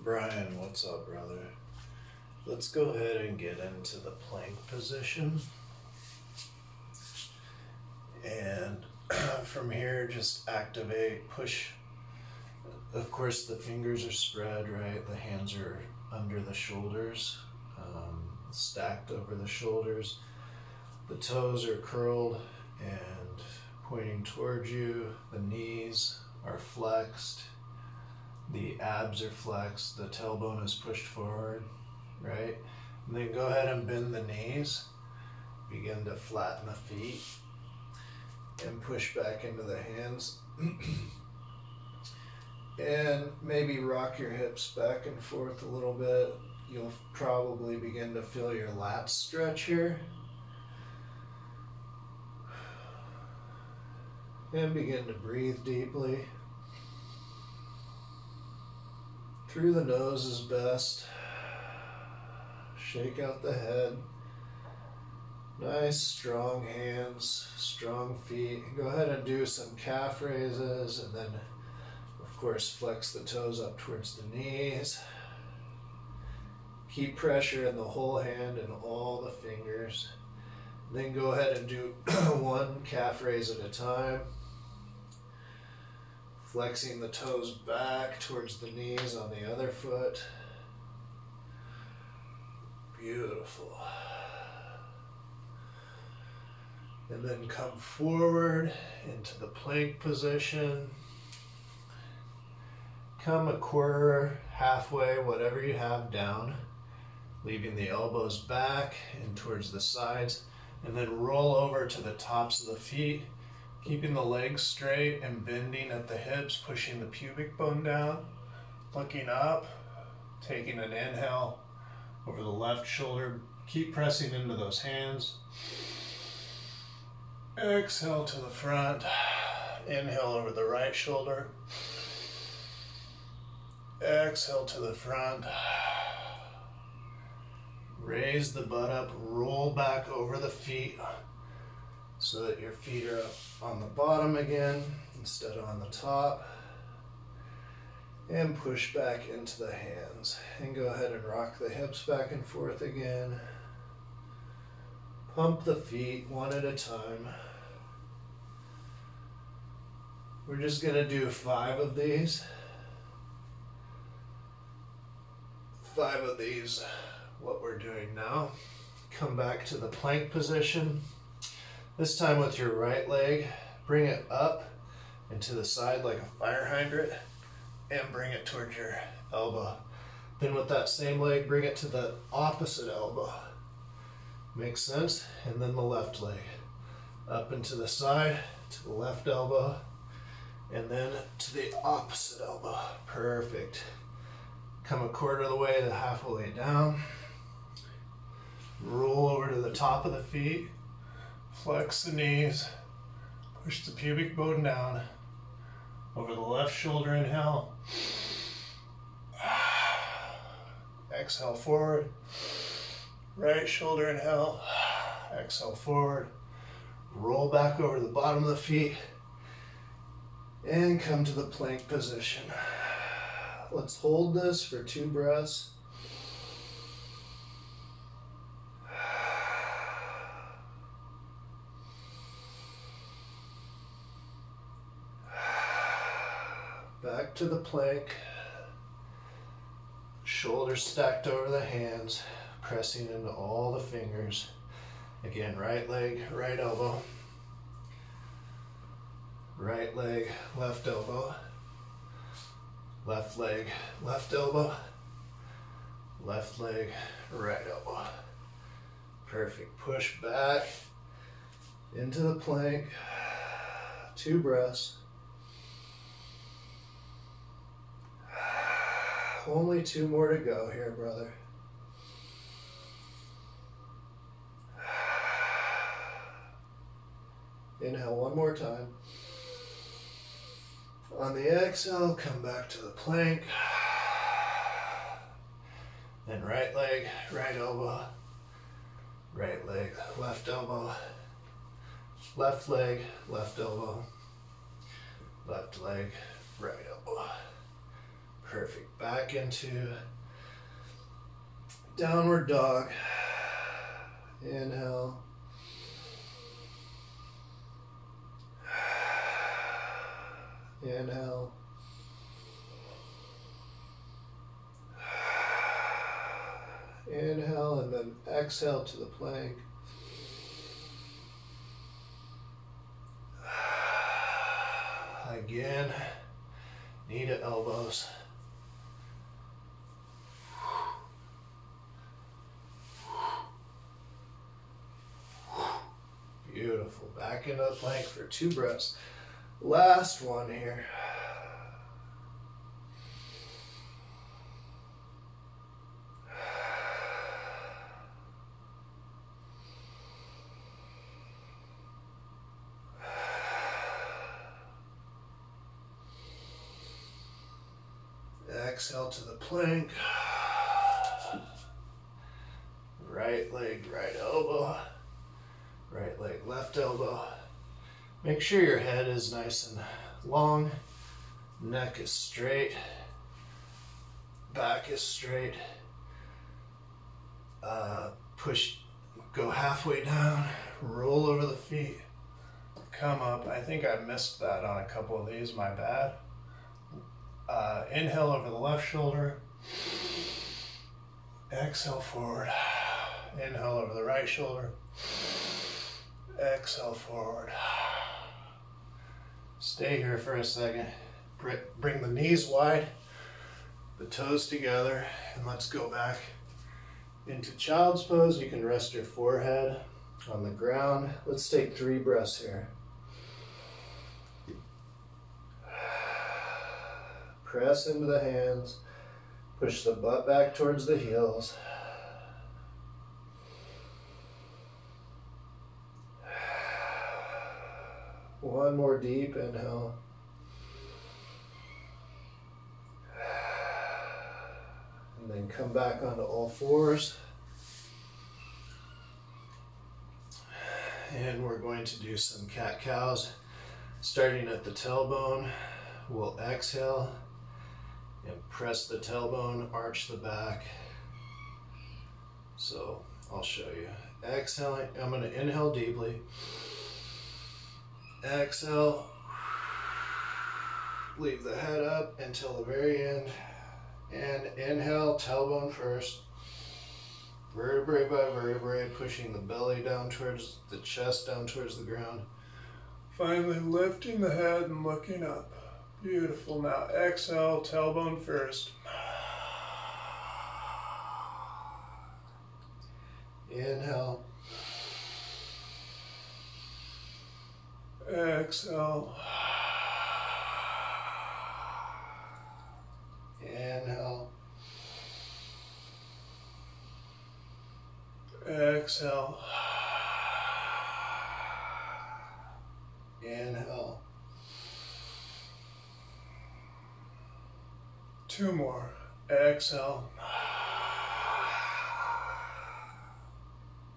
Brian, what's up, brother? Let's go ahead and get into the plank position. And from here, just activate, push. Of course, the fingers are spread, right? The hands are under the shoulders, stacked over the shoulders. The toes are curled and pointing towards you. The knees are flexed. The abs are flexed. The tailbone is pushed forward, right? And then go ahead and bend the knees. Begin to flatten the feet and push back into the hands. And maybe rock your hips back and forth a little bit. You'll probably begin to feel your lats stretch here. And begin to breathe deeply. Through the nose is best. Shake out the head. Nice strong hands, strong feet. Go ahead and do some calf raises, and then of course flex the toes up towards the knees. Keep pressure in the whole hand and all the fingers. Then go ahead and do one calf raise at a time. Flexing the toes back towards the knees on the other foot. Beautiful. And then come forward into the plank position. Come a quarter, halfway, whatever you have down. Leaving the elbows back and towards the sides. And then roll over to the tops of the feet. Keeping the legs straight and bending at the hips, pushing the pubic bone down. Looking up, taking an inhale over the left shoulder. Keep pressing into those hands. Exhale to the front. Inhale over the right shoulder. Exhale to the front. Raise the butt up, roll back over the feet so that your feet are up on the bottom again instead of on the top. And push back into the hands. And go ahead and rock the hips back and forth again. Pump the feet one at a time. We're just going to do 5 of these. 5 of these, what we're doing now. Come back to the plank position. This time with your right leg, bring it up and to the side like a fire hydrant and bring it towards your elbow. Then with that same leg, bring it to the opposite elbow. Makes sense? And then the left leg. Up and to the side, to the left elbow, and then to the opposite elbow. Perfect. Come a quarter of the way to halfway down. Roll over to the top of the feet. Flex the knees. Push the pubic bone down. Over the left shoulder, inhale. Exhale forward. Right shoulder, inhale. Exhale forward. Roll back over the bottom of the feet. And come to the plank position. Let's hold this for 2 breaths. Back to the plank. Shoulders stacked over the hands, pressing into all the fingers. Again, right leg, right elbow. Right leg, left elbow. Left leg, left elbow. Left leg, right elbow. Perfect. Push back into the plank. 2 breaths. Only 2 more to go here, brother. Inhale one more time. On the exhale, come back to the plank. Then right leg, right elbow. Right leg, left elbow. Left leg, left elbow. Left leg, right elbow. Perfect. Perfect. Back into downward dog. Inhale. Inhale. Inhale, and then exhale to the plank. Again, knee to elbows. Beautiful. Back into the plank for 2 breaths. Last one here. Exhale to the plank. Right leg, right elbow. Right leg, left elbow. Make sure your head is nice and long. Neck is straight. Back is straight. Push, go halfway down. Roll over the feet. Come up. I think I missed that on a couple of these, my bad. Inhale over the left shoulder. Exhale forward. Inhale over the right shoulder. Exhale forward. Stay here for a second. Bring the knees wide, the toes together, and let's go back into child's pose. You can rest your forehead on the ground. Let's take 3 breaths here. Press into the hands. Push the butt back towards the heels. One more deep inhale. And then come back onto all fours. And we're going to do some cat-cows. Starting at the tailbone, we'll exhale and press the tailbone, arch the back. So I'll show you. Exhaling, I'm going to inhale deeply. Exhale, leave the head up until the very end, and inhale, tailbone first, vertebrae by vertebrae, pushing the belly down towards the chest, down towards the ground. Finally lifting the head and looking up. Beautiful. Now exhale, tailbone first. Inhale. Exhale. Inhale. Exhale. Inhale. 2 more. Exhale.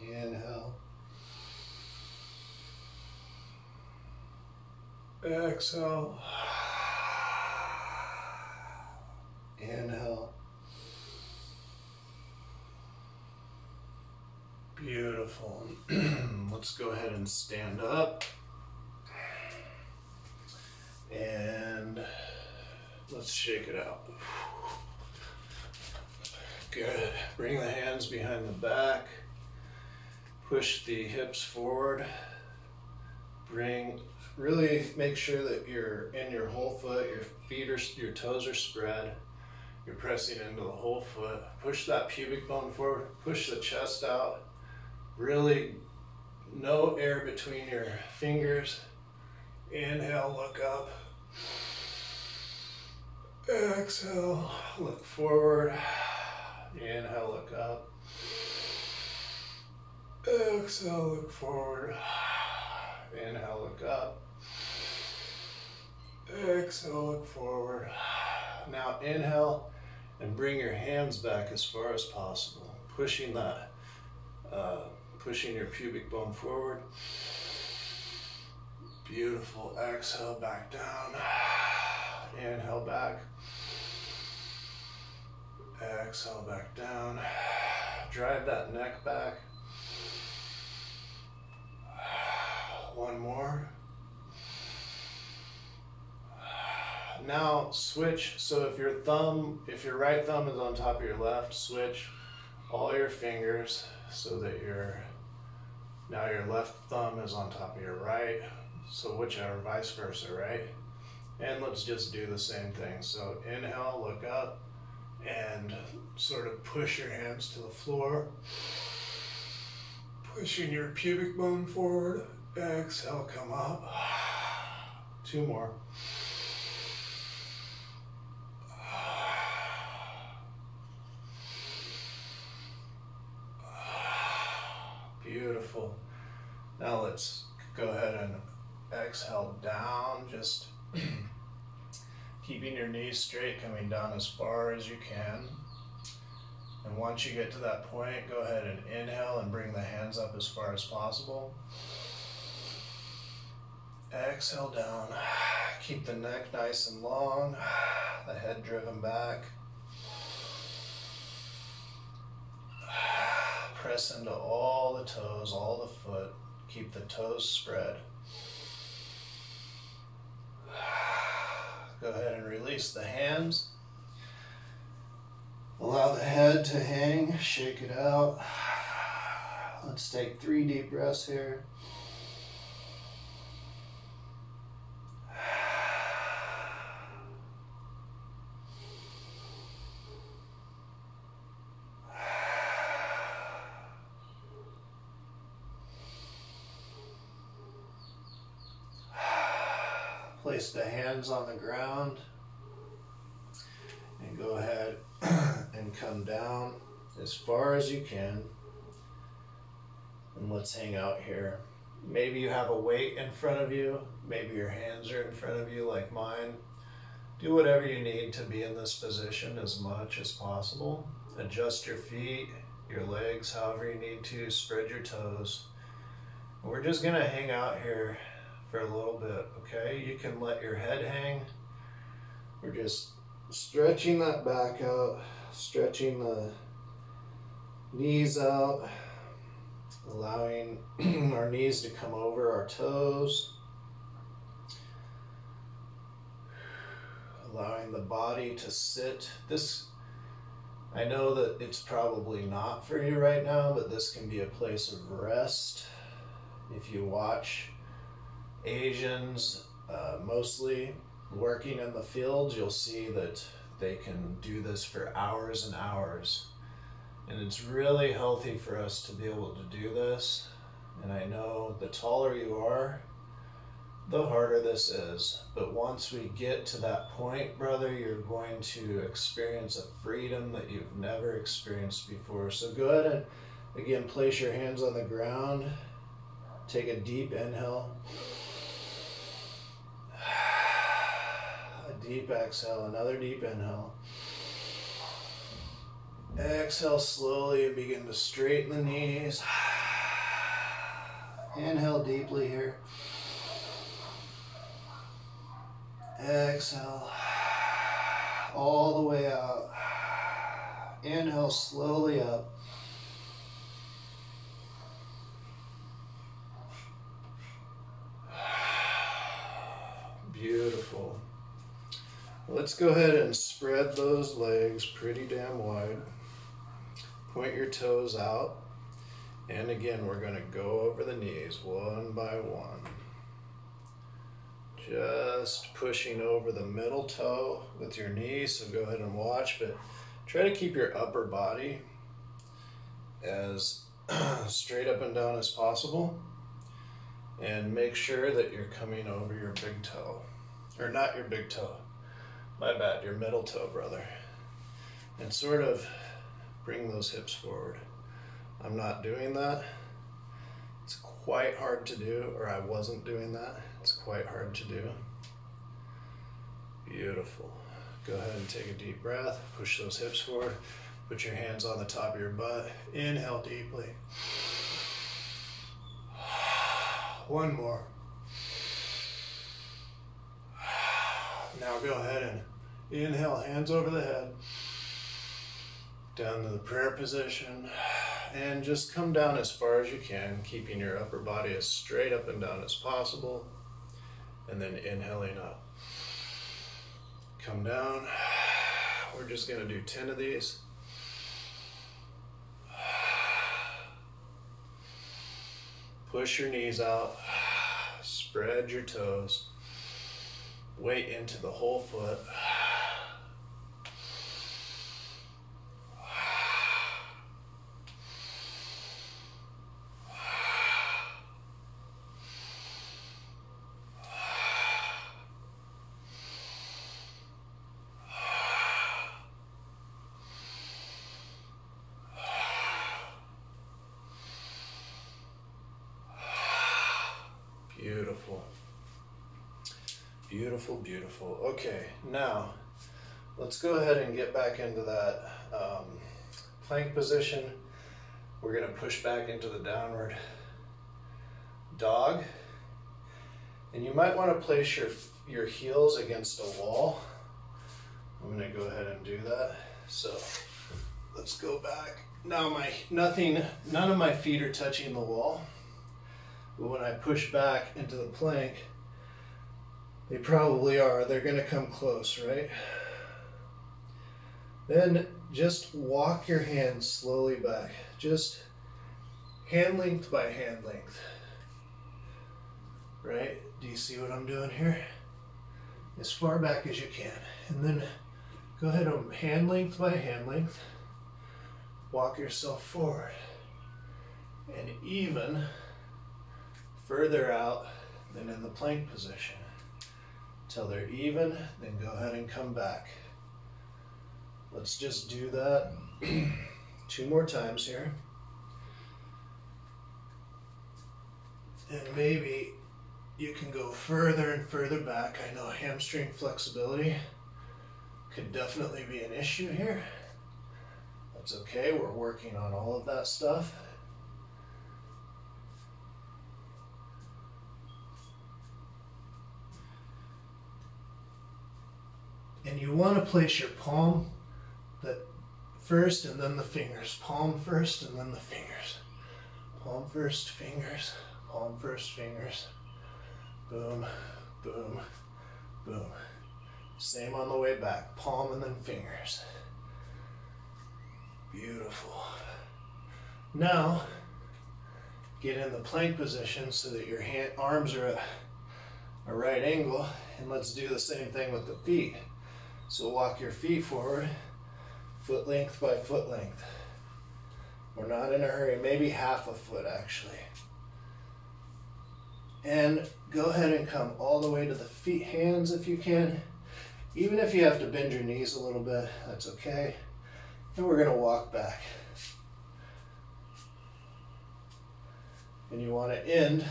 Inhale. Exhale. Inhale. Beautiful. Let's go ahead and stand up. And let's shake it out. Good. Bring the hands behind the back. Push the hips forward. Really make sure that you're in your whole foot. Your toes are spread. You're pressing into the whole foot. Push that pubic bone forward. Push the chest out. Really, no air between your fingers. Inhale, look up. Exhale, look forward. Inhale, look up. Exhale, look forward. Inhale, look up. Exhale, look forward. Now inhale and bring your hands back as far as possible. Pushing your pubic bone forward. Beautiful. Exhale, back down. Inhale, back. Exhale back down. Drive that neck back. One more. Now switch, so if your right thumb is on top of your left, switch all your fingers so that now your left thumb is on top of your right, so whichever, vice versa, right? And let's just do the same thing. So inhale, look up, and sort of push your hands to the floor, pushing your pubic bone forward. Exhale, come up. Two more. Beautiful. Now let's go ahead and exhale down, just keeping your knees straight, coming down as far as you can. And once you get to that point, go ahead and inhale and bring the hands up as far as possible. Exhale down. Keep the neck nice and long, the head driven back. Press into all the toes, all the foot. Keep the toes spread. Go ahead and release the hands. Allow the head to hang, shake it out. Let's take 3 deep breaths here. Place the hands on the ground and go ahead and come down as far as you can. And let's hang out here. Maybe you have a weight in front of you. Maybe your hands are in front of you like mine. Do whatever you need to be in this position as much as possible. Adjust your feet, your legs, however you need to. Spread your toes. We're just going to hang out here for a little bit, okay? You can let your head hang. We're just stretching that back out, stretching the knees out, allowing our knees to come over our toes, allowing the body to sit. This, I know that it's probably not for you right now, but this can be a place of rest. If you watch Asians, mostly working in the fields, you'll see that they can do this for hours and hours. And it's really healthy for us to be able to do this. And I know the taller you are, the harder this is. But once we get to that point, brother, you're going to experience a freedom that you've never experienced before. So go ahead and, again, place your hands on the ground. Take a deep inhale. A deep exhale, another deep inhale. Exhale slowly and begin to straighten the knees. Inhale deeply here. Exhale all the way out. Inhale slowly up. Beautiful. Let's go ahead and spread those legs pretty damn wide. Point your toes out. And again, we're going to go over the knees one by one. Just pushing over the middle toe with your knee. So go ahead and watch, but try to keep your upper body as straight up and down as possible. And make sure that you're coming over your big toe. Or not your big toe. My bad, your middle toe, brother. And sort of bring those hips forward. I'm not doing that. It's quite hard to do, or I wasn't doing that. It's quite hard to do. Beautiful. Go ahead and take a deep breath. Push those hips forward. Put your hands on the top of your butt. Inhale deeply. One more. Now go ahead and inhale, hands over the head. Down to the prayer position, and just come down as far as you can, keeping your upper body as straight up and down as possible, and then inhaling up. Come down. We're just going to do 10 of these. Push your knees out, spread your toes, weight into the whole foot. Beautiful. Beautiful, beautiful. Okay, now let's go ahead and get back into that plank position. We're going to push back into the downward dog. And you might want to place your heels against a wall. I'm going to go ahead and do that. So let's go back. Now none of my feet are touching the wall. But when I push back into the plank, they probably are. They're going to come close, right? Then just walk your hands slowly back. Just hand length by hand length. Right? Do you see what I'm doing here? As far back as you can. And then go ahead and hand length by hand length. Walk yourself forward. And even further out than in the plank position. Till they're even, then go ahead and come back. Let's just do that 2 more times here. And maybe you can go further and further back. I know hamstring flexibility could definitely be an issue here. That's okay, we're working on all of that stuff. And you want to place your palm first and then the fingers. Palm first and then the fingers. Palm first, fingers. Palm first, fingers. Boom, boom, boom. Same on the way back. Palm and then fingers. Beautiful. Now, get in the plank position so that your arms are at a right angle. And let's do the same thing with the feet. So walk your feet forward, foot length by foot length. We're not in a hurry, maybe half a foot actually. And go ahead and come all the way to the feet, hands if you can. Even if you have to bend your knees a little bit, that's okay. And we're going to walk back. And you want to end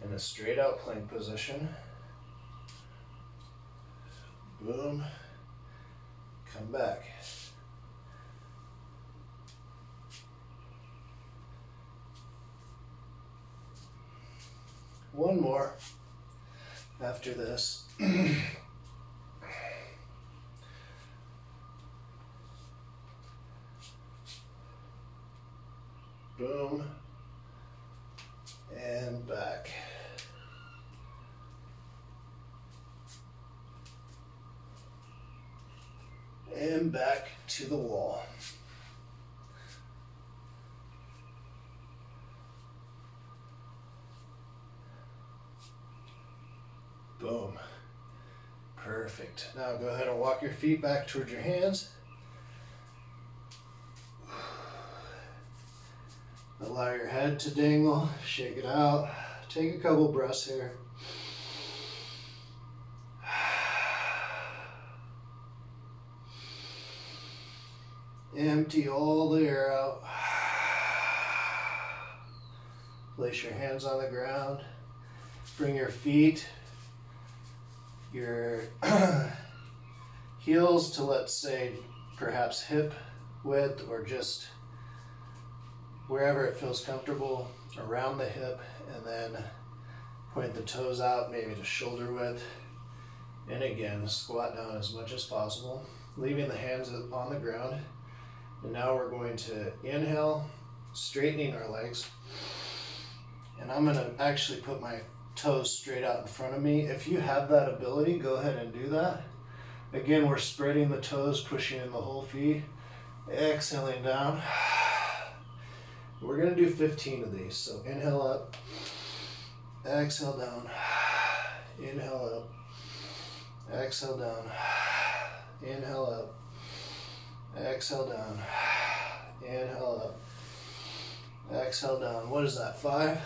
in a straight out plank position. Boom, come back. One more after this. Boom, and back. And back to the wall. Boom. Perfect. Now go ahead and walk your feet back towards your hands. Allow your head to dangle. Shake it out. Take a couple breaths here. Empty all the air out. Place your hands on the ground. Bring your feet, your heels to, let's say, perhaps hip width or just wherever it feels comfortable around the hip, and then point the toes out maybe to shoulder width. And again, squat down as much as possible, leaving the hands on the ground. And now we're going to inhale, straightening our legs. And I'm going to actually put my toes straight out in front of me. If you have that ability, go ahead and do that. Again, we're spreading the toes, pushing in the whole feet, exhaling down. We're going to do 15 of these. So inhale up, exhale down, inhale up, exhale down, inhale up, exhale down, inhale up, exhale down. What is that? 5,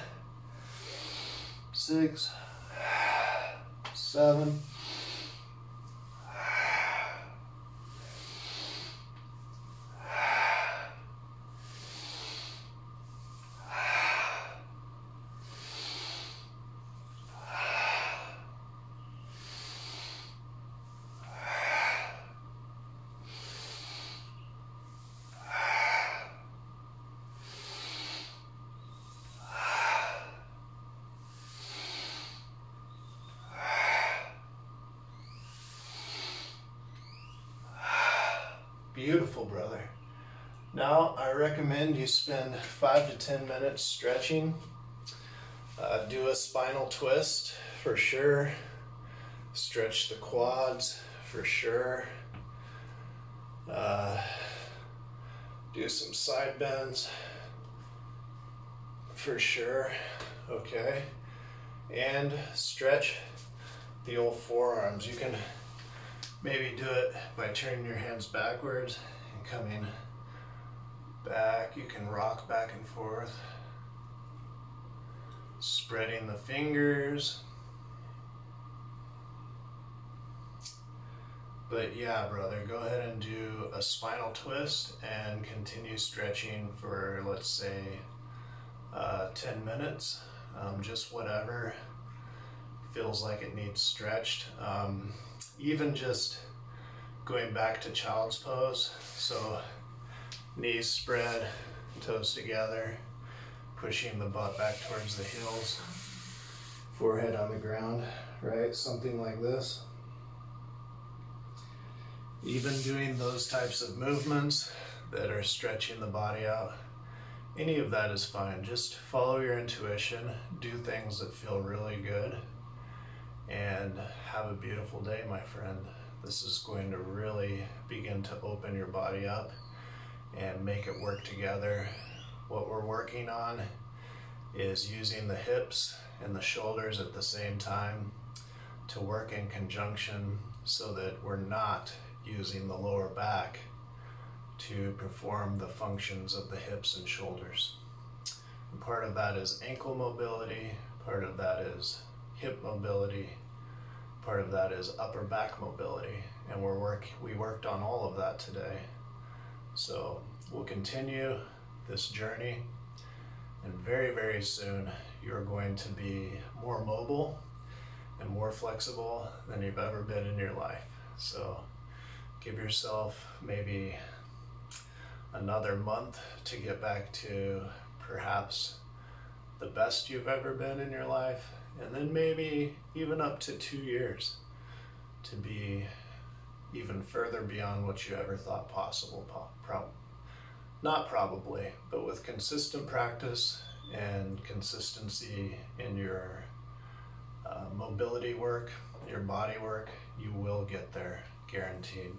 6, 7, beautiful, brother. Now, I recommend you spend 5 to 10 minutes stretching. Do a spinal twist for sure. Stretch the quads for sure. Do some side bends for sure. Okay. And stretch the old forearms. You can maybe do it by turning your hands backwards and coming back. You can rock back and forth. Spreading the fingers. But yeah, brother, go ahead and do a spinal twist and continue stretching for, let's say, 10 minutes. Just whatever feels like it needs stretched. Even just going back to child's pose. So knees spread, toes together, pushing the butt back towards the heels, forehead on the ground, right? Something like this. Even doing those types of movements that are stretching the body out, any of that is fine. Just follow your intuition, do things that feel really good, and have a beautiful day, my friend. This is going to really begin to open your body up and make it work together. What we're working on is using the hips and the shoulders at the same time to work in conjunction so that we're not using the lower back to perform the functions of the hips and shoulders. And part of that is ankle mobility, part of that is hip mobility, part of that is upper back mobility, and we worked on all of that today. So we'll continue this journey, and very, very soon you're going to be more mobile and more flexible than you've ever been in your life. So give yourself maybe another month to get back to perhaps the best you've ever been in your life, and then maybe even up to 2 years to be even further beyond what you ever thought possible. Not probably, but with consistent practice and consistency in your mobility work, your body work, you will get there, guaranteed.